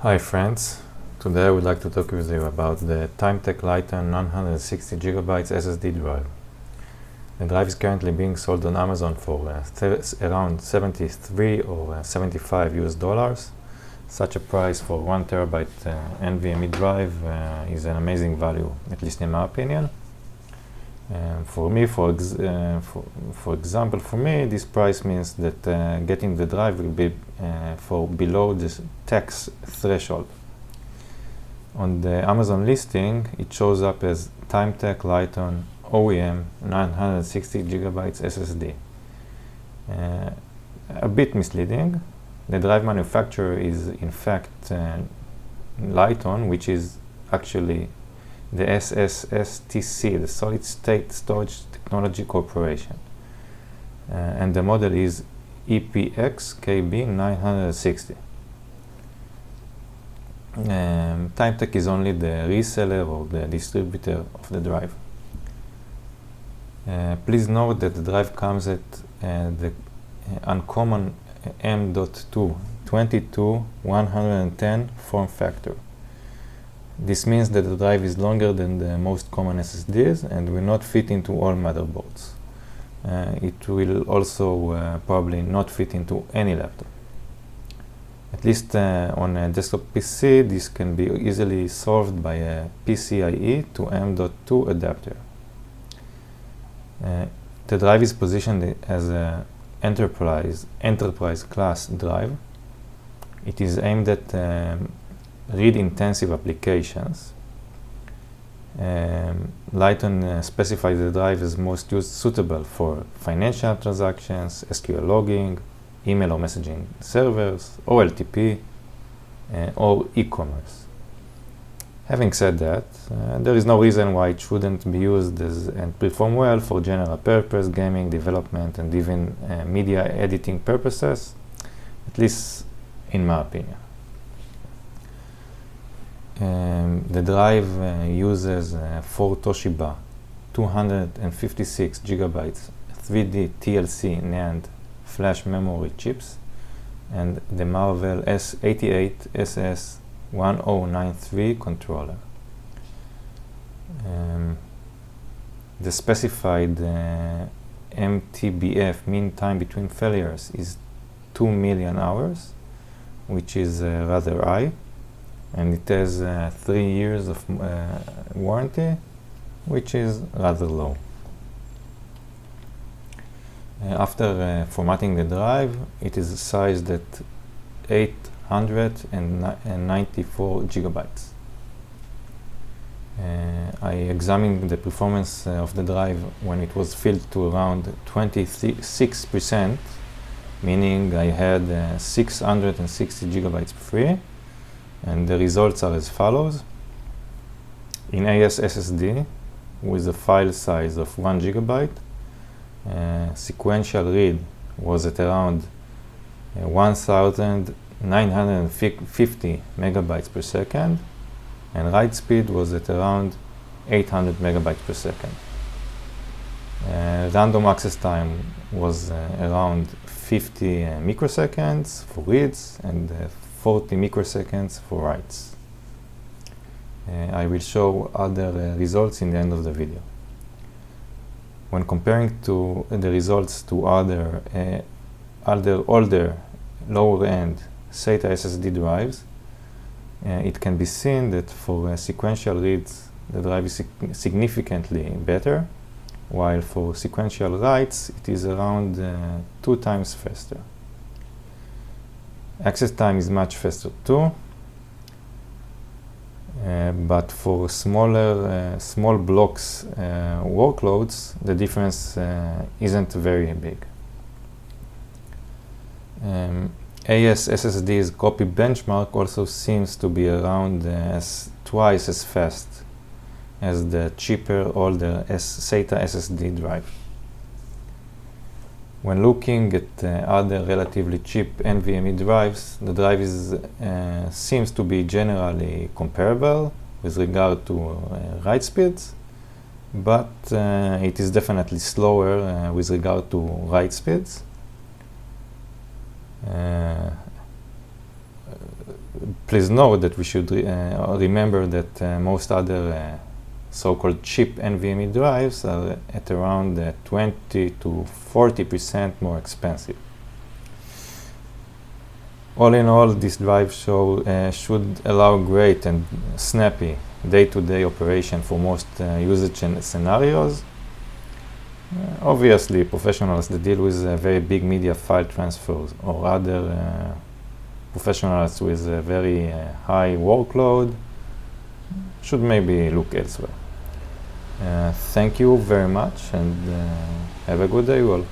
Hi friends, today I would like to talk with you about the Timetec LiteOn 960 GB SSD drive. The drive is currently being sold on Amazon for around 73 or 75 US dollars. Such a price for 1 terabyte NVMe drive is an amazing value, at least in my opinion. For example, this price means that getting the drive will be for below the tax threshold. On the Amazon listing, it shows up as Timetec LiteOn OEM 960 GB SSD. A bit misleading. The drive manufacturer is in fact LiteOn, which is actually the SSTC, the Solid State Storage Technology Corporation. And the model is EPX-KW960. Timetec is only the reseller or the distributor of the drive. Please note that the drive comes at the uncommon M.2 22-110 form factor. This means that the drive is longer than the most common SSDs and will not fit into all motherboards. It will also probably not fit into any laptop. At least on a desktop PC, this can be easily solved by a PCIe to M.2 adapter. The drive is positioned as an enterprise class drive. It is aimed at read-intensive applications. LiteOn specifies the drive as most suitable for financial transactions, SQL logging, email or messaging servers, OLTP, or e-commerce. Having said that, there is no reason why it shouldn't be used and perform well for general purpose, gaming, development, and even media editing purposes, at least in my opinion. The drive uses 4 Toshiba 256 GB 3D TLC NAND flash memory chips and the Marvell S88 SS1093 controller. The specified MTBF, mean time between failures, is 2 million hours, which is rather high. And it has 3 years of warranty, which is rather low. After formatting the drive, it is sized at 894 gigabytes. I examined the performance of the drive when it was filled to around 26%, meaning I had 660 gigabytes free. And the results are as follows. In AS SSD, with a file size of 1 gigabyte, sequential read was at around 1950 megabytes per second, and write speed was at around 800 megabytes per second. Random access time was around 50 microseconds for reads and 40 microseconds for writes. I will show other results in the end of the video. When comparing to the results to other older, lower-end SATA SSD drives, it can be seen that for sequential reads, the drive is significantly better, while for sequential writes, it is around 2 times faster. Access time is much faster too, but for small blocks workloads, the difference isn't very big. AS SSD's copy benchmark also seems to be around twice as fast as the cheaper, older SATA SSD drive. When looking at other relatively cheap NVMe drives, the drive seems to be generally comparable with regard to write speeds, but it is definitely slower with regard to write speeds. Please note that we should remember that most other so-called cheap NVMe drives are at around 20 to 40% more expensive. All in all, this drive should allow great and snappy day-to-day operation for most usage scenarios. Obviously, professionals that deal with very big media file transfers or other professionals with a very high workload should maybe look elsewhere. Thank you very much, and have a good day all.